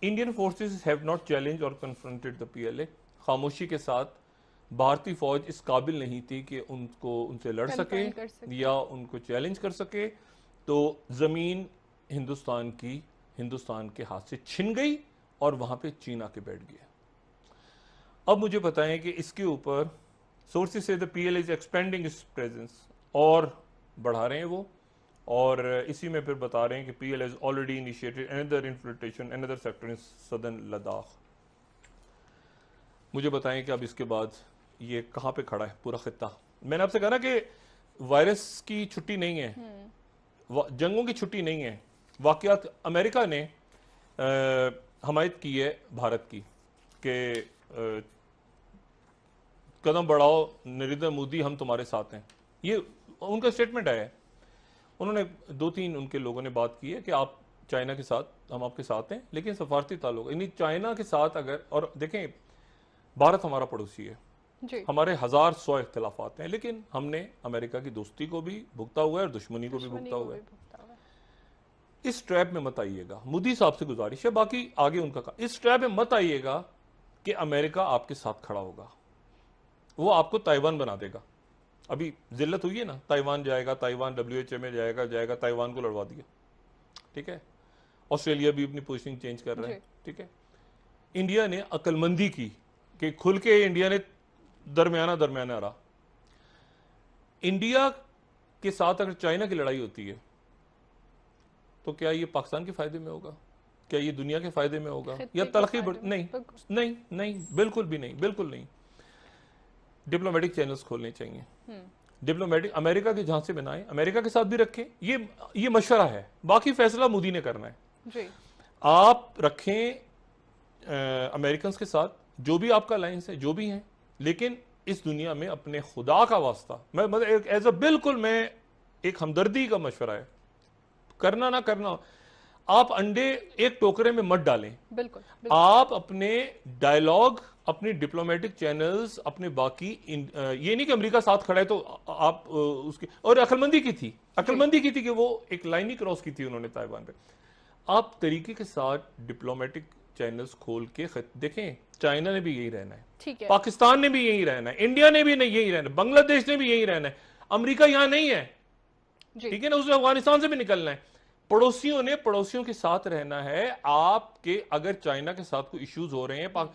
Indian forces have not challenge और confronted the PLA. खामोशी के साथ भारतीय फौज इस काबिल नहीं थी कि उनसे लड़ सके या उनको चैलेंज कर सके, तो जमीन हिंदुस्तान के हाथ से छिन गई और वहां पे चीन आके बैठ गया। अब मुझे बताएं कि इसके ऊपर सोर्सेज से the PLA is expanding it's presence, और बढ़ा रहे हैं वो, और इसी में फिर बता रहे हैं कि PLA is already initiated another infiltration another sector in southern Ladakh. मुझे बताएं कि अब इसके बाद ये कहां पे खड़ा है पूरा खित्ता। मैंने आपसे कहा ना कि वायरस की छुट्टी नहीं है, जंगों की छुट्टी नहीं है। वाकयात अमेरिका ने हमायत की है भारत की कि कदम बढ़ाओ नरेंद्र मोदी, हम तुम्हारे साथ हैं। ये उनका स्टेटमेंट आया है। उन्होंने 2-3 उनके लोगों ने बात की है कि आप चाइना के साथ, हम आपके साथ हैं, लेकिन सफारती ताल्लुक यानी चाइना के साथ अगर, और देखें भारत हमारा पड़ोसी है जी। हमारे 1000-100 इख्तिलाफात हैं, लेकिन हमने अमेरिका की दोस्ती को भी भुगता हुआ है और दुश्मनी को भी भुगता हुआ है। इस ट्रैप में मत आइएगा, मोदी साहब से गुजारिश है, बाकी आगे उनका इस ट्रैप में मत आइएगा कि अमेरिका आपके साथ खड़ा होगा, वो आपको ताइवान बना देगा। अभी जिल्लत हुई है ना, ताइवान जाएगा, ताइवान WHA में जाएगा, ताइवान को लड़वा दिया, ठीक है। ऑस्ट्रेलिया भी अपनी पोजीशनिंग चेंज कर रहा है, ठीक है। इंडिया ने अक्लमंदी की कि खुल के इंडिया ने दरमियाना रहा। इंडिया के साथ अगर चाइना की लड़ाई होती है तो क्या ये पाकिस्तान के फायदे में होगा? क्या ये दुनिया के फायदे में होगा? या तलखी नहीं, बिल्कुल भी नहीं, बिल्कुल नहीं। डिप्लोमेटिक चैनल्स खोलने चाहिए, डिप्लोमेटिक अमेरिका के झांसे बनाए, अमेरिका के साथ भी रखें। ये मशवरा है, बाकी फैसला मोदी ने करना है जी। आप रखें अमेरिकन के साथ जो भी आपका अलायंस है, जो भी है, लेकिन इस दुनिया में अपने खुदा का वास्ता, मैं मतलब एज अ बिल्कुल मैं एक हमदर्दी का मशवरा है, करना ना करना, आप अंडे एक टोकरे में मत डालें। बिल्कुल। आप अपने डायलॉग, अपने डिप्लोमेटिक चैनल्स, अपने बाकी ये नहीं कि अमेरिका साथ खड़ा है तो आप उसकी, और अक्लमंदी की थी कि वो एक लाइन ही क्रॉस की थी उन्होंने ताइवान पे। आप तरीके के साथ डिप्लोमेटिक चैनल्स खोल के देखें, चाइना ने भी यही रहना है, ठीक है, पाकिस्तान ने भी यही रहना है, इंडिया ने भी नहीं यही रहना है, बांग्लादेश ने भी यही रहना है, अमेरिका यहां नहीं है, ठीक है ना, उसने अफगानिस्तान से भी निकलना है। पड़ोसियों ने पड़ोसियों के साथ रहना है। आपके अगर चाइना के साथ कोई इश्यूज हो रहे हैं,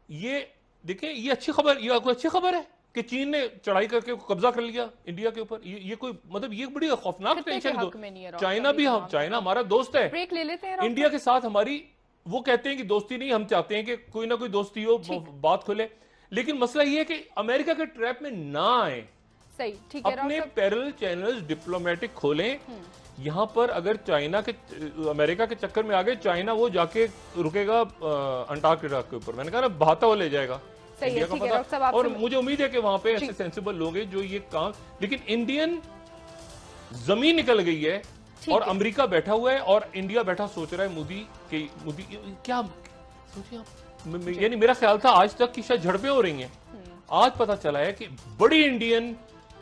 ये देखिए, ये अच्छी खबर है कि चीन ने चढ़ाई करके कब्जा कर लिया इंडिया के ऊपर। ये कोई मतलब ये बड़ी खौफनाक टेंशन है। चाइना हमारा दोस्त है, ब्रेक ले लेते हैं। इंडिया के साथ हमारी, वो कहते हैं कि दोस्ती नहीं, हम चाहते हैं कि कोई ना कोई दोस्ती हो, बात खुले, लेकिन मसला ये है कि अमेरिका के ट्रैप में ना आए। सही, ठीक है। अपने पैरेलल चैनल्स डिप्लोमेटिक खोलें। यहां पर अगर चाइना के, अमेरिका के चक्कर में आ गए, चाइना वो जाके रुकेगा अंटार्कटिका के ऊपर, मैंने कहा ना, बहाता हुआ ले जाएगा इंडिया का पता। और मुझे उम्मीद है कि वहां पे ऐसे सेंसिबल लोग हैं जो ये काम, लेकिन इंडियन जमीन निकल गई है और अमेरिका बैठा हुआ है और इंडिया बैठा सोच रहा है मोदी क्या सोचिए आप। यानी मेरा ख्याल था आज तक की शायद झड़पें हो रही हैं, आज पता चला है कि बड़ी इंडियन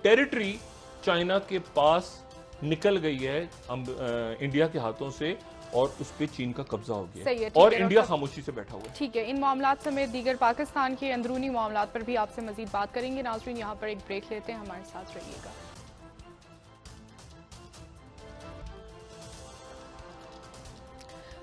टेरिटरी चाइना के पास निकल गई है इंडिया के हाथों से, और उस पे चीन का कब्जा हो गया और इंडिया खामोशी से बैठा हुआ है। ठीक है, इन मामलात समेत दीगर पाकिस्तान के अंदरूनी मामलात पर भी आपसे मजीद बात करेंगे। नाज़रीन, यहाँ पर एक ब्रेक लेते हैं, हमारे साथ रहिएगा।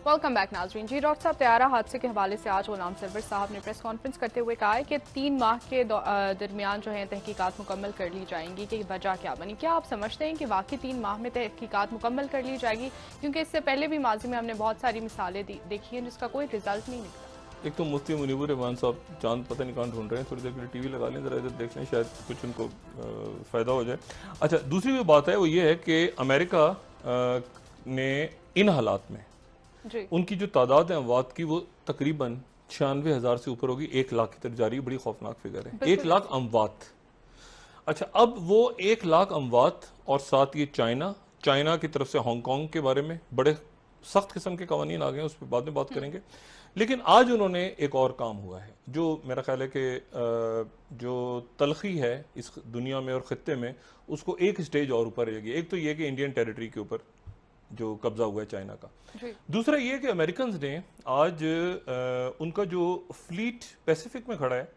वेलकम बैक नाज़रीन। जी, डॉक्टर साहब, तैयारा हादसे के हवाले से आज गुलाम सरवर साहब ने प्रेस कॉन्फ्रेंस करते हुए कहा है कि 3 माह के दरमियान जो है तहकीकात मुकम्मल कर ली जाएंगी कि वजह क्या बनी। क्या आप समझते हैं कि वाकई 3 माह में तहकीकात मुकम्मल कर ली जाएगी? क्योंकि इससे पहले भी माजी में हमने बहुत सारी मिसालें देखी हैं जिसका कोई रिजल्ट नहीं निकला। एक तो मुफ्ती मुनीबुर रहमान साहब चांद पता नहीं कहाँ ढूंढ रहे हैं, थोड़ी देर के लिए टीवी लगा लें, जरा इधर देख लें, शायद कुछ उनको फायदा हो जाए। अच्छा, दूसरी भी बात है वो ये है कि अमेरिका ने इन हालात में उनकी जो तादाद है अमवात की, वो तकरीबन 96,000 से ऊपर होगी, 1 लाख की तरफ जा रही है। बड़ी खौफनाक फिगर है, 1 लाख अमवात। अच्छा, अब वो 1 लाख अमवात और साथ ये चाइना की तरफ से हांगकांग के बारे में बड़े सख्त किस्म के कवानीन आ गए हैं, उस पर बाद में बात करेंगे। लेकिन आज उन्होंने एक और काम हुआ है जो मेरा ख्याल है कि जो तलखी है इस दुनिया में और खत्ते में, उसको एक स्टेज और ऊपर ले गई। एक तो ये कि इंडियन टेरिटरी के ऊपर जो कब्जा हुआ है चाइना का, दूसरा ये कि अमेरिकन ने आज उनका जो फ्लीट पैसिफिक में खड़ा है,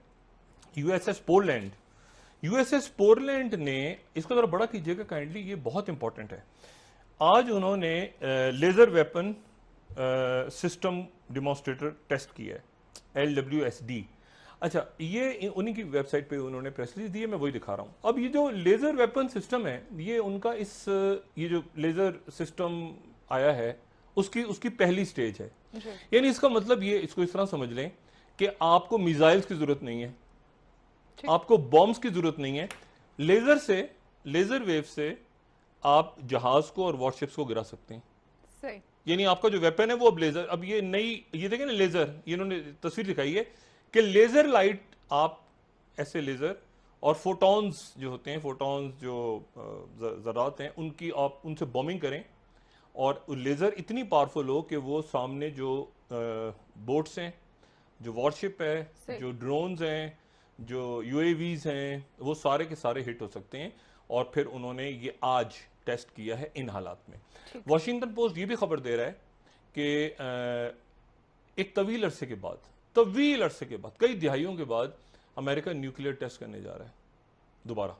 यूएसएस पोलैंड, यूएसएस पोलैंड ने, इसको जरा बड़ा कीजिएगा काइंडली, ये बहुत इंपॉर्टेंट है। आज उन्होंने laser weapon system demonstrator test किया है, LWSD। अच्छा, ये उन्हीं की वेबसाइट पे उन्होंने प्रेस रिलीज दी है, मैं वही दिखा रहा हूं। अब ये जो लेजर वेपन सिस्टम है, ये उनका ये जो लेजर सिस्टम आया है उसकी पहली स्टेज है। यानी इसका मतलब ये, इसको इस तरह समझ लें कि आपको मिसाइल्स की जरूरत नहीं है, आपको बॉम्ब्स की जरूरत नहीं है, लेजर वेव से आप जहाज को और वॉरशिप्स को गिरा सकते हैं। सही। यानी आपका जो वेपन है वो अब लेजर, अब ये नई, ये देखें ना लेजर, ये इन्होंने तस्वीर दिखाई है कि लेजर लाइट, आप ऐसे लेजर और फोटॉन्स जो होते हैं, फोटॉन्स जो ज़रात हैं, उनकी आप उनसे बॉम्बिंग करें और लेजर इतनी पावरफुल हो कि वो सामने जो बोट्स हैं, जो वॉरशिप है, जो ड्रोन्स हैं, जो UAVs हैं, वो सारे के सारे हिट हो सकते हैं। और फिर उन्होंने ये आज टेस्ट किया है इन हालात में। वॉशिंगटन पोस्ट ये भी खबर दे रहा है कि एक तवील अरसे के बाद, कई दिहाइयों के बाद अमेरिका न्यूक्लियर टेस्ट करने जा रहा है, दोबारा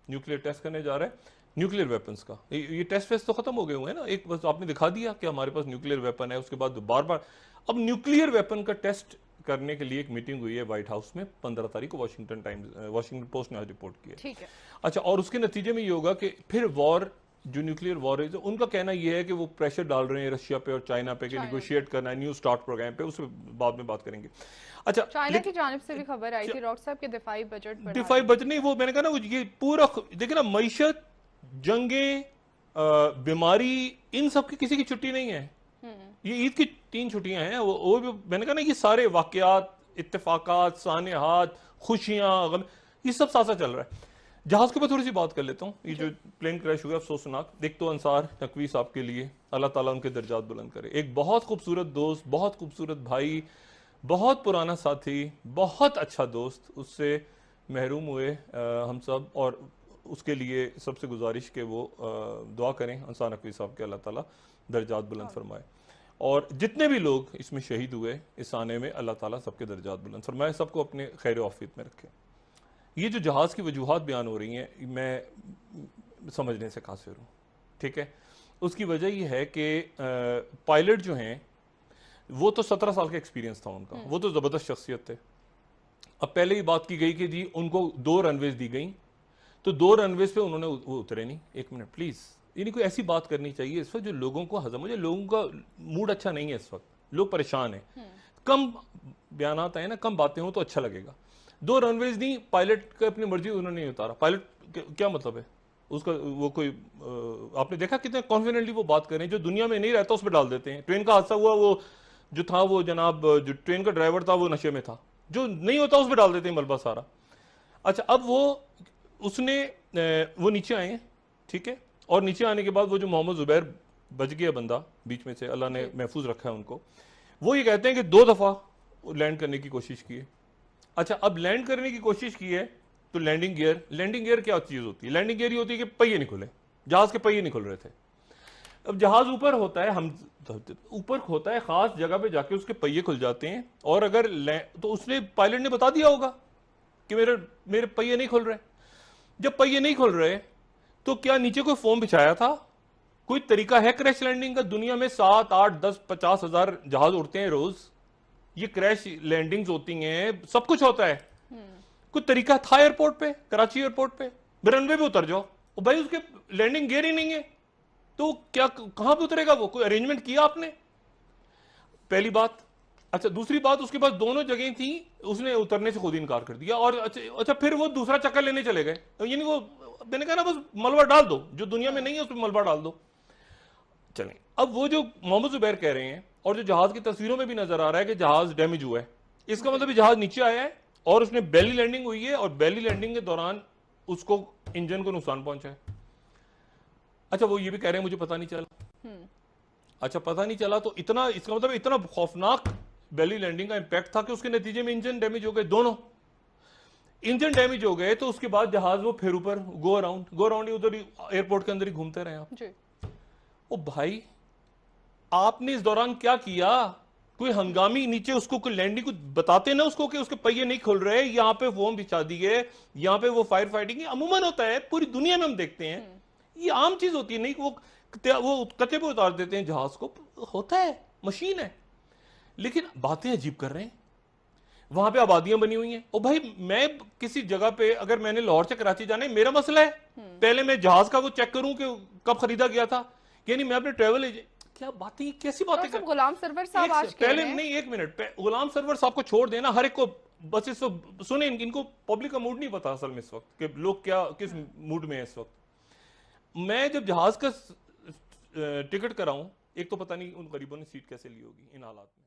न्यूक्लियर टेस्ट करने जा रहा है, न्यूक्लियर वेपन्स का। ये टेस्ट फेस्ट तो खत्म हो गए हुए हैं ना, एक बस आपने दिखा दिया कि हमारे पास न्यूक्लियर वेपन है, उसके बाद बार बार अब न्यूक्लियर वेपन का टेस्ट करने के लिए एक मीटिंग हुई है व्हाइट हाउस में 15 तारीख को, वॉशिंगटन पोस्ट ने आज रिपोर्ट किया। ठीक है। अच्छा, और उसके नतीजे में ये होगा कि फिर वॉर, जो न्यूक्लियर वॉर है, उनका कहना यह है कि वो प्रेशर डाल रहे हैं रशिया पे और चाइना पे कि निगोशिएट करना है, न्यू स्टार्ट प्रोग्राम पे, उस बाद में बात करेंगे। अच्छा, चाइना की जानिब से भी खबर आई थी डॉक्टर साहब के दिफाई बजट नहीं, वो मैंने कहा ना, ये पूरा देखिए ना, मईशत, जंगे, बीमारी, इन सब की किसी की छुट्टी नहीं है। ये ईद की 3 छुट्टियां हैं, वो भी मैंने कहा ना, ये सारे वाकयात, इत्तेफाकात, सानेहात, खुशियां, ये सब साथ साथ चल रहा है। जहाज के ऊपर थोड़ी सी बात कर लेता हूँ। ये जो प्लेन क्रैश हुआ अफसोसनाक, देख तो अंसार नकवी साहब के लिए अल्लाह ताला उनके दर्जात बुलंद करे। एक बहुत खूबसूरत दोस्त, बहुत खूबसूरत भाई, बहुत पुराना साथी, बहुत अच्छा दोस्त, उससे महरूम हुए हम सब, और उसके लिए सबसे गुजारिश के वो दुआ करें अंसार नकवी साहब के, अल्लाह ताला दर्जात बुलंद फरमाए। और जितने भी लोग इसमें शहीद हुए इस आने में, अल्लाह ताला सबके दर्जात बुलंद फरमाए, सबको अपने खैर आफियत में रखे। ये जो जहाज़ की वजूहात बयान हो रही हैं, मैं समझने से कासिर हूँ, ठीक है। उसकी वजह यह है कि पायलट जो हैं वो तो 17 साल का एक्सपीरियंस था उनका, वो तो ज़बरदस्त शख्सियत थे। अब पहले ही बात की गई कि जी उनको 2 रनवेज दी गई, तो 2 रनवेज पे उन्होंने वो उतरे नहीं। एक मिनट प्लीज़, यानी कोई ऐसी बात करनी चाहिए इस वक्त जो लोगों को हजम हो जाए। लोगों का मूड अच्छा नहीं है इस वक्त, लोग परेशान हैं, कम बयान आए ना, कम बातें हो तो अच्छा लगेगा। 2 रनवेज नहीं, पायलट का अपनी मर्जी उन्होंने नहीं उतारा। पायलट क्या मतलब है उसका, वो कोई आपने देखा कितने कॉन्फिडेंटली वो बात करें, जो दुनिया में नहीं रहता उस पर डाल देते हैं। ट्रेन का हादसा हुआ, वो जो था, वो जनाब जो ट्रेन का ड्राइवर था वो नशे में था, जो नहीं होता उस पर डाल देते हैं मलबा सारा। अच्छा, अब वो नीचे आए, ठीक है, और नीचे आने के बाद वो जो मोहम्मद जुबैर बच गया बंदा बीच में से, अल्लाह ने महफूज रखा है उनको, वो ये कहते हैं कि 2 दफा लैंड करने की कोशिश की है। अच्छा, अब लैंड करने की कोशिश की है तो लैंडिंग गियर क्या चीज होती है? लैंडिंग गियर ये होती है कि पहिए नहीं खुले, जहाज के पहिए नहीं खुल रहे थे। अब जहाज ऊपर होता है, हम ऊपर होता है, खास जगह पे जाके उसके पहिए खुल जाते हैं, और अगर तो उसने, पायलट ने बता दिया होगा कि मेरे पहिए नहीं खुल रहे। जब पहिए नहीं खुल रहे तो क्या नीचे कोई फोम बिछाया था? कोई तरीका है क्रैश लैंडिंग का? दुनिया में 7, 8, 10, 50 हजार जहाज उड़ते हैं रोज, ये क्रैश लैंडिंग्स होती हैं, सब कुछ होता है। कोई तरीका था एयरपोर्ट पे, कराची एयरपोर्ट पे रनवे पे उतर जाओ, भाई उसके लैंडिंग गियर ही नहीं है, तो क्या कहां पे उतरेगा वो? कोई अरेंजमेंट किया आपने? पहली बात। अच्छा, दूसरी बात, उसके पास दोनों जगह थी, उसने उतरने से खुद इनकार कर दिया। और अच्छा फिर वो दूसरा चक्कर लेने चले गए, यानी वो, मैंने कहा ना, बस मलबा डाल दो, जो दुनिया में नहीं है उस पर मलबा डाल दो। चलें, अब वो जो मोहम्मद जुबैर कह रहे हैं, और जो जहाज की तस्वीरों में भी नजर आ रहा है कि जहाज डैमेज हुआ है, इसका मतलब जहाज नीचे आया है और उसने बेली लैंडिंग हुई है, और बेली लैंडिंग के दौरान उसको इंजन को नुकसान पहुंचा है। अच्छा, वो ये भी कह रहे हैं मुझे पता नहीं चला। अच्छा, पता नहीं चला तो इतना, इसका मतलब इतना खौफनाक बेली लैंडिंग का इंपैक्ट था कि उसके नतीजे में इंजन डैमेज हो गए, दोनों इंजन डैमेज हो गए। तो उसके बाद जहाज वो फिर ऊपर गो अराउंड उधर ही एयरपोर्ट के अंदर ही घूमते रहे आप। जी। ओ भाई, आपने इस दौरान क्या किया? कोई हंगामी नीचे उसको कोई लैंडिंग को बताते ना उसको कि उसके पहिए नहीं खुल रहे, यहाँ पे फोम बिछा दिए, यहाँ पे वो फायर फाइटिंग अमूमन होता है, पूरी दुनिया में हम देखते हैं, ये आम चीज होती है। नहीं वो कच्चे पे उतार देते हैं जहाज को, होता है, मशीन है। लेकिन बातें अजीब कर रहे हैं। वहां पे आबादियां बनी हुई हैं। ओ भाई, मैं किसी जगह पे अगर मैंने लाहौर से कराची जाना है, मेरा मसला है, पहले मैं जहाज का वो चेक करूं कि कब खरीदा गया था, यानी मैं अपने ट्रेवल क्या बातें, कैसी बातें कर। गुलाम सरवर साहब आज पहले नहीं, एक मिनट, गुलाम सरवर साहब को छोड़ देना, हर एक को बस इस वक्त सुने, इनको पब्लिक का मूड नहीं पता असल में इस वक्त कि लोग क्या किस मूड में है इस वक्त। मैं जब जहाज का टिकट कराऊं, एक तो पता नहीं उन गरीबों ने सीट कैसे ली होगी इन हालात में।